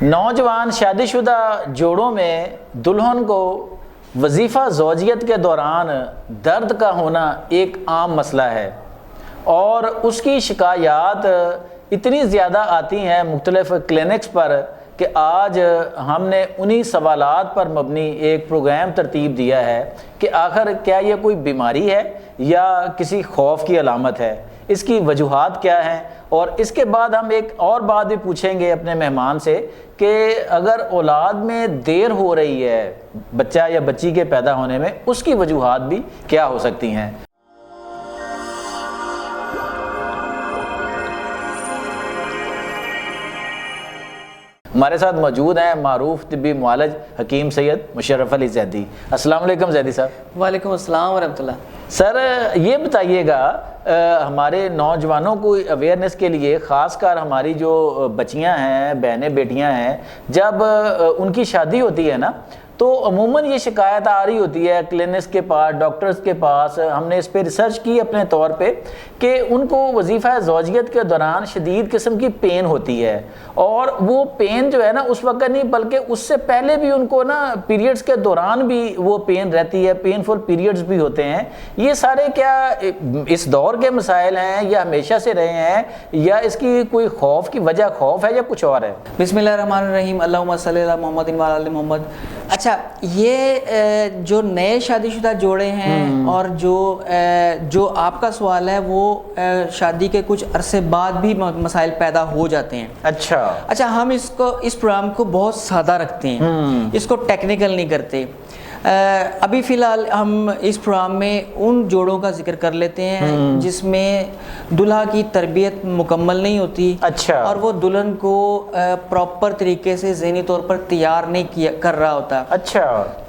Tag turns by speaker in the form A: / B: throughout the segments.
A: نوجوان شادی شدہ جوڑوں میں دلہن کو وظیفہ زوجیت کے دوران درد کا ہونا ایک عام مسئلہ ہے اور اس کی شکایات اتنی زیادہ آتی ہیں مختلف کلینکس پر کہ آج ہم نے انہی سوالات پر مبنی ایک پروگرام ترتیب دیا ہے کہ آخر کیا یہ کوئی بیماری ہے یا کسی خوف کی علامت ہے، اس کی وجوہات کیا ہیں، اور اس کے بعد ہم ایک اور بات بھی پوچھیں گے اپنے مہمان سے کہ اگر اولاد میں دیر ہو رہی ہے بچہ یا بچی کے پیدا ہونے میں، اس کی وجوہات بھی کیا ہو سکتی ہیں۔ ہمارے ساتھ موجود ہیں معروف طبی معالج حکیم سید مشرف علی زیدی۔ السلام علیکم زیدی صاحب۔
B: وعلیکم السلام ورحمۃ اللہ۔
A: سر یہ بتائیے گا ہمارے نوجوانوں کو اویئرنیس کے لیے، خاص کر ہماری جو بچیاں ہیں، بہنیں بیٹیاں ہیں، جب ان کی شادی ہوتی ہے نا تو عموماً یہ شکایت آ رہی ہوتی ہے کلینکس کے پاس، ڈاکٹرز کے پاس۔ ہم نے اس پہ ریسرچ کی اپنے طور پہ کہ ان کو وظیفہ زوجیت کے دوران شدید قسم کی پین ہوتی ہے، اور وہ پین جو ہے نا اس وقت نہیں بلکہ اس سے پہلے بھی ان کو نا پیریڈز کے دوران بھی وہ پین رہتی ہے، پین فل پیریڈز بھی ہوتے ہیں۔ یہ سارے کیا اس دور کے مسائل ہیں یا ہمیشہ سے رہے ہیں، یا اس کی کوئی خوف کی وجہ خوف ہے یا کچھ اور ہے؟
B: بسم اللہ الرحمن الرحیم، اللہم صلی علی محمد وعلی آل محمد۔ اچھا، یہ جو نئے شادی شدہ جوڑے ہیں اور جو آپ کا سوال ہے وہ شادی کے کچھ عرصے بعد بھی مسائل پیدا ہو جاتے ہیں۔ اچھا، ہم اس پروگرام کو بہت سادہ رکھتے ہیں، اس کو ٹیکنیکل نہیں کرتے۔ ابھی فی الحال ہم اس پروگرام میں ان جوڑوں کا ذکر کر لیتے ہیں جس میں دلہا کی تربیت مکمل نہیں ہوتی، اور وہ دلہن کو پراپر طریقے سے ذہنی طور پر تیار نہیں کر رہا ہوتا۔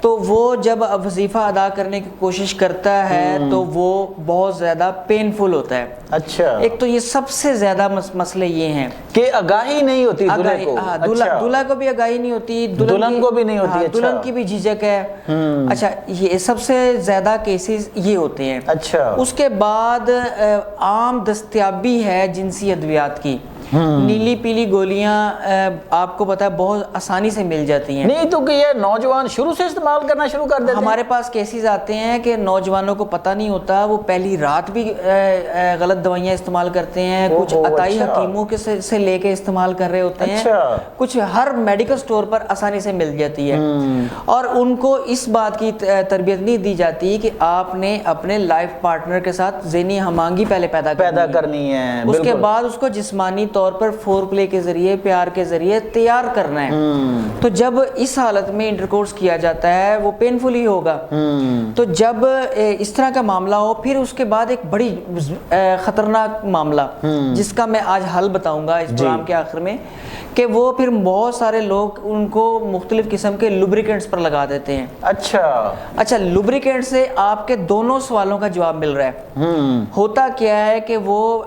B: تو وہ جب وظیفہ ادا کرنے کی کوشش کرتا ہے تو وہ بہت زیادہ پینفل ہوتا ہے۔ ایک تو یہ سب سے زیادہ مسئلے یہ ہیں کہ
A: آگاہی نہیں ہوتی
B: دلہا کو بھی آگاہی نہیں ہوتی،
A: دلہن کو بھی نہیں ہوتی،
B: دلہن کی بھی جھجک ہے۔ اچھا، یہ سب سے زیادہ کیسز یہ ہوتے ہیں۔ اس کے بعد عام دستیابی ہے جنسی ادویات کی، نیلی پیلی گولیاں آپ کو پتا ہے بہت آسانی سے مل جاتی ہیں۔
A: نہیں تو کہ یہ نوجوان شروع سے استعمال کرنا شروع کر دیتے ہیں۔
B: ہمارے پاس کیسز آتے ہیں کہ نوجوانوں کو پتہ نہیں ہوتا، وہ پہلی رات بھی غلط دوائیاں استعمال کرتے ہیں، کچھ عطائی حکیموں کے سے لے کے استعمال کر رہے ہوتے ہیں، کچھ ہر میڈیکل سٹور پر آسانی سے مل جاتی ہے، اور ان کو اس بات کی تربیت نہیں دی جاتی کہ آپ نے اپنے لائف پارٹنر کے ساتھ ذہنی ہم آہنگی پہلے پیدا کرنی ہے، اس کے بعد اس کو جسمانی طور پر فور پلے کے ذریعے، پیار کے ذریعے تیار کرنا ہے۔ تو جب اس حالت میں انٹرکورس کیا جاتا ہے وہ پینفل ہی ہوگا۔ تو جب اس طرح کا معاملہ ہو، پھر اس کے بعد ایک بڑی خطرناک معاملہ جس کا میں آج حل بتاؤں گا اس پروگرام کے آخر میں، کہ وہ پھر بہت سارے لوگ ان کو مختلف قسم کے لوبریکنٹس پر لگا دیتے ہیں۔ اچھا، لوبریکنٹ سے آپ کے دونوں سوالوں کا جواب مل رہا ہے۔ ہوتا کیا ہے کہ وہ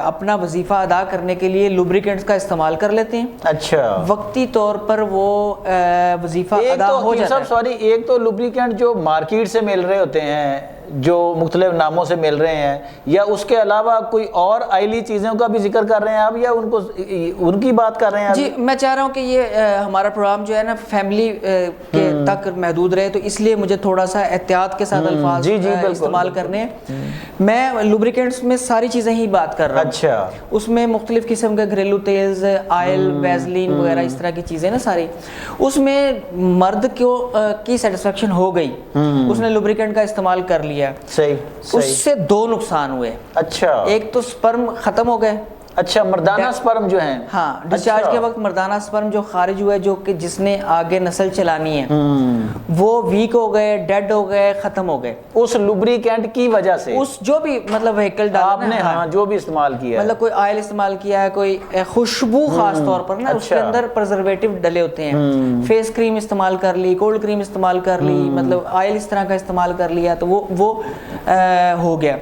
B: اپنا وظیفہ ادا کرنے کے لیے لوبریکنٹس کا استعمال کر لیتے ہیں، وقتی طور پر وہ وظیفہ ادا ہو جاتا ہے۔
A: ایک تو لوبریکنٹ جو مارکیٹ سے مل رہے ہوتے ہیں، جو مختلف ناموں سے مل رہے ہیں، یا اس کے علاوہ کوئی اور آئلی چیزوں کا بھی ذکر کر رہے ہیں آپ، یا ان کی بات کر رہے ہیں؟
B: جی، میں چاہ رہا ہوں کہ یہ ہمارا پروگرام جو ہے نا فیملی کے تک محدود رہے، تو اس لیے مجھے تھوڑا سا احتیاط کے ساتھ الفاظ استعمال کرنے ہیں۔ میں لوبریکنٹس میں ساری چیزیں ہی بات کر رہا ہوں، اس میں مختلف قسم کے گھریلو تیلز، آئل، ویزلین وغیرہ اس طرح کی چیزیں نا ساری، اس میں مرد کی سیٹسفیکشن ہو گئی، اس نے لوبریکنٹ کا استعمال کر لیا، اس سے دو نقصان ہوئے۔ ایک تو سپرم ختم ہو گئے،
A: مردانہ سپرم جو ہیں،
B: ہاں، ڈسچارج کے وقت مردانہ سپرم جو خارج ہوئے، جو کہ جس نے آگے نسل چلانی ہے، وہ ویک ہو گئے، ڈیڈ ہو گئے، ختم ہو گئے
A: اس لوبریکنٹ کی وجہ سے۔
B: اس جو بھی مطلب وہیکل ڈالا
A: آپ نے، ہاں، جو بھی استعمال کیا،
B: مطلب کوئی آئل استعمال کیا ہے، کوئی خوشبو خاص طور پر نا، اس کے اندر پرزرویٹو ڈلے ہوتے ہیں، فیس کریم استعمال کر لی، کولڈ کریم استعمال کر لی، مطلب آئل اس طرح کا استعمال کر لیا، تو وہ ہو گیا۔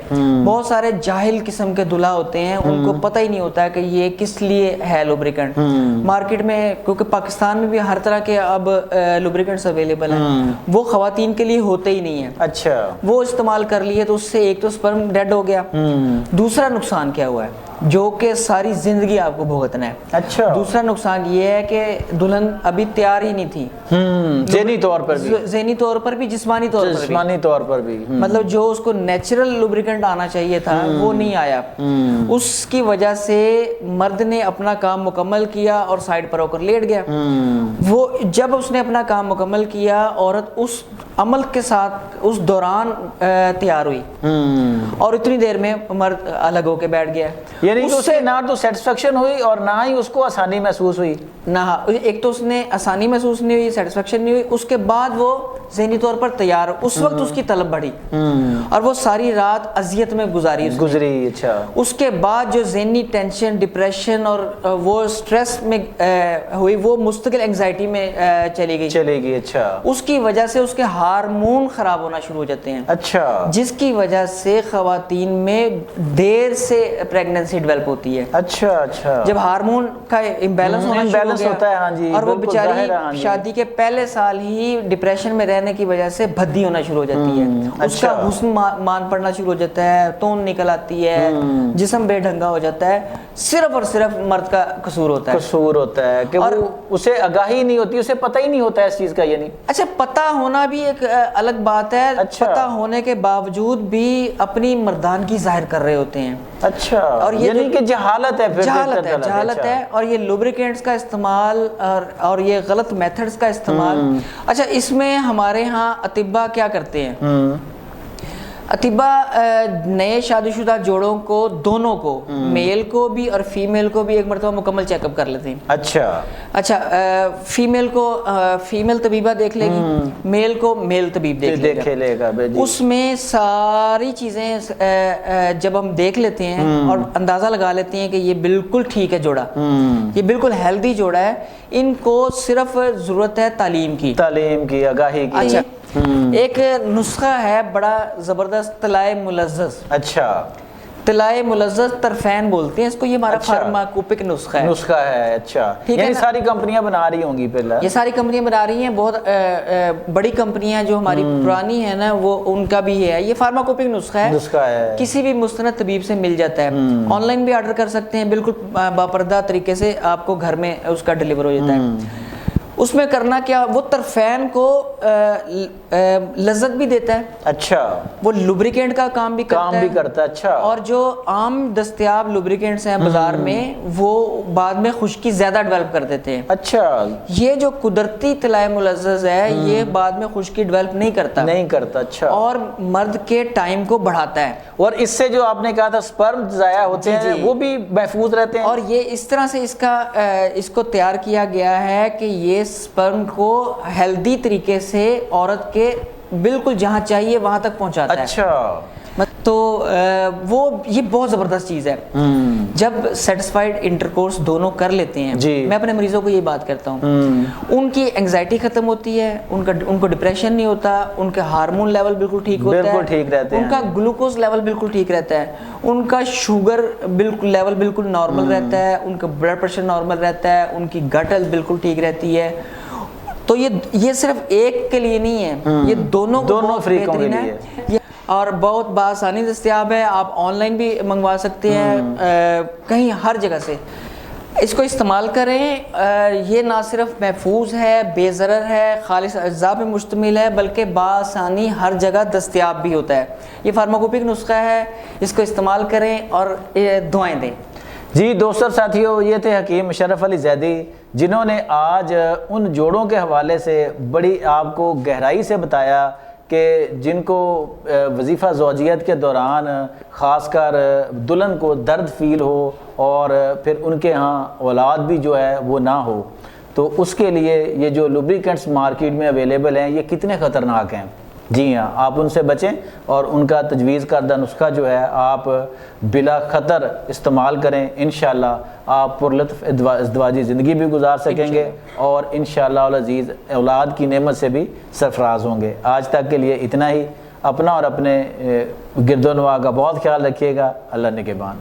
B: بہت سارے جاہل قسم کے دلہا ہوتے ہیں، ان کو پتہ ہی نہیں ہوتا ہے کہ یہ کس لیے ہے لوبریکنٹ۔ مارکیٹ میں کیونکہ پاکستان میں بھی ہر طرح کے اب لوبریکنٹس اویلیبل ہیں، وہ خواتین کے لیے ہوتے ہی نہیں ہیں، وہ استعمال کر لیے تو اس سے ایک تو سپرم ڈیڈ ہو گیا، دوسرا نقصان کیا ہوا ہے، جو کہ ساری زندگی آپ کو بھگتنا ہے.
A: اچھا.
B: دوسرا نقصان یہ ہے کہ دلہن ابھی تیار ہی نہیں تھی،
A: ذہنی طور پر بھی،
B: ذہنی طور پر بھی، جسمانی طور پر بھی. مطلب جو اس کو نیچرل لوبریکنٹ آنا چاہیے تھا وہ نہیں آیا. اس کی وجہ سے مرد نے اپنا کام مکمل کیا اور سائڈ پر ہو کر لیٹ گیا. وہ جب اس نے اپنا کام مکمل کیا، عورت اس عمل کے ساتھ اس دوران تیار ہوئی اور اتنی دیر میں مرد الگ ہو کے بیٹھ گیا.
A: یعنی کہ اس سے نہ تو سیٹسفیکشن ہوئی اور نہ ہی اس کو آسانی محسوس ہوئی.
B: نہ ایک تو اس نے آسانی محسوس نہیں ہوئی، سیٹسفیکشن نہیں ہوئی. اس کے بعد وہ ذہنی طور پر تیار، اس وقت اس کی طلب بڑھی اور وہ ساری رات اذیت میں گزاری.
A: اچھا.
B: اس کے بعد جو ذہنی ٹینشن، ڈپریشن اور وہ سٹریس میں ہوئی، وہ مستقل انگزائٹی میں چلی گئی.
A: اچھا.
B: اس کی وجہ سے اس کے ہارمون خراب ہونا شروع ہو جاتے ہیں.
A: اچھا.
B: جس کی وجہ سے خواتین میں دیر سے پریگننسی ڈیولپ ہوتی ہے.
A: اچھا اچھا.
B: جب ہارمون کا امبیلنس
A: ہوتا ہے. ہاں جی.
B: اور وہ بیچاری شادی کے پہلے سال ہی ڈپریشن میں رہنے کی وجہ سے بھدی ہونا شروع ہو جاتی ہے. اس کا حسن مان پڑنا شروع ہو جاتا ہے، تون نکل آتی ہے، جسم بے ڈھنگا ہو جاتا ہے. صرف اور صرف مرد کا قصور ہوتا ہے
A: کہ وہ اسے آگاہی نہیں ہوتی، اسے پتہ ہی نہیں ہوتا ہے اس چیز کا. یعنی
B: اچھا، پتہ ہونا بھی ایک الگ بات ہے. پتہ ہونے کے باوجود بھی اپنی مردانگی ظاہر کر رہے ہوتے ہیں.
A: اچھا. اور یعنی کہ جہالت ہے.
B: جہالت ہے. اور یہ لوبریکنٹس کا استعمال اور یہ غلط میتھڈز کا استعمال. اچھا، اس میں ہمارے ہاں اطباء کیا کرتے ہیں؟ اطباء نئے شادی شدہ جوڑوں کو، دونوں کو، میل کو بھی اور فیمیل کو بھی ایک مرتبہ مکمل چیک اپ کر لیتے ہیں. اچھا. فیمیل کو فیمیل طبیبہ دیکھ لے گی، میل کو میل طبیب دیکھ لے گا. اس میں ساری چیزیں جب ہم دیکھ لیتے ہیں اور اندازہ لگا لیتے ہیں کہ یہ بالکل ٹھیک ہے جوڑا، یہ بالکل ہیلدی جوڑا ہے. ان کو صرف ضرورت ہے تعلیم کی،
A: آگاہی کی.
B: اچھا. ایک نسخہ ہے بڑا زبردست، طلائے ملزز.
A: اچھا.
B: طلائے ملزز ترفین بولتے ہیں اس کو. یہ ہمارا فارماکوپک نسخہ ہے.
A: اچھا. یعنی ساری کمپنیاں بنا رہی ہوں گی پہلے.
B: یہ ساری کمپنیاں بنا رہی ہیں. بہت بڑی کمپنیاں جو ہماری پرانی ہیں نا، وہ ان کا بھی ہے. یہ فارماکوپک نسخہ ہے. کسی بھی مستند طبیب سے مل جاتا ہے. آن لائن بھی آرڈر کر سکتے ہیں، بالکل باپردہ طریقے سے آپ کو گھر میں اس کا ڈیلیور ہو جاتا ہے. اس میں کرنا کیا، وہ ترفین کو لذت بھی دیتا ہے.
A: اچھا.
B: وہ لوبریکنٹ کا کام بھی کرتا ہے.
A: اچھا.
B: اور جو عام دستیاب لوبریکنٹس ہیں بازار میں، وہ بعد میں خشکی زیادہ ڈیولپ کر دیتے ہیں.
A: اچھا. یہ
B: جو قدرتی طلائے ملزز ہے، یہ بعد میں خشکی ڈیولپ نہیں کرتا.
A: اچھا. اور
B: مرد کے ٹائم کو بڑھاتا ہے.
A: اور اس سے جو آپ نے کہا تھا سپرم ضائع ہوتے ہیں، وہ بھی محفوظ رہتے ہیں.
B: اور یہ اس طرح سے اس کو تیار کیا گیا ہے کہ یہ سپرم کو ہیلدی طریقے سے عورت کے بالکل جہاں چاہیے وہاں تک پہنچاتا ہے.
A: اچھا.
B: تو یہ بہت زبردست چیز ہے. جب سیٹسفائیڈ انٹرکورس دونوں کر لیتے ہیں، میں اپنے مریضوں کو یہ بات کرتا ہوں، ان کی انگزائٹی ختم ہوتی ہے، ان کو ڈپریشن نہیں ہوتا، ان کے ہارمون لیول بالکل ٹھیک ہوتا ہے، ان کا گلوکوز لیول بالکل ٹھیک رہتا ہے، ان کا شوگر لیول بالکل نارمل رہتا ہے، ان کا بلڈ پریشر نارمل رہتا ہے، ان کی گٹ ہیلتھ بالکل ٹھیک رہتی ہے. تو یہ صرف ایک کے لیے نہیں ہے، یہ دونوں
A: فریقوں کے لیے ہے
B: اور بہت بآسانی دستیاب ہے. آپ آن لائن بھی منگوا سکتے ہیں، کہیں ہر جگہ سے. اس کو استعمال کریں. یہ نہ صرف محفوظ ہے، بے ضرر ہے، خالص اجزاء پہ مشتمل ہے، بلکہ بآسانی ہر جگہ دستیاب بھی ہوتا ہے. یہ فارماکوپک نسخہ ہے، اس کو استعمال کریں اور دعائیں دیں.
A: جی دوستو اور ساتھیو، یہ تھے حکیم مشرف علی زیدی، جنہوں نے آج ان جوڑوں کے حوالے سے بڑی آپ کو گہرائی سے بتایا کہ جن کو وظیفہ زوجیت کے دوران خاص کر دلہن کو درد فیل ہو اور پھر ان کے ہاں اولاد بھی جو ہے وہ نہ ہو، تو اس کے لیے یہ جو لوبریکنٹس مارکیٹ میں اویلیبل ہیں یہ کتنے خطرناک ہیں. جی ہاں، آپ ان سے بچیں اور ان کا تجویز کردہ نسخہ جو ہے آپ بلا خطر استعمال کریں. انشاءاللہ آپ پرلطف ازدواجی زندگی بھی گزار سکیں گے اور انشاءاللہ العزیز اولاد کی نعمت سے بھی سرفراز ہوں گے. آج تک کے لیے اتنا ہی. اپنا اور اپنے گرد و نواح کا بہت خیال رکھیے گا. اللہ نگہبان.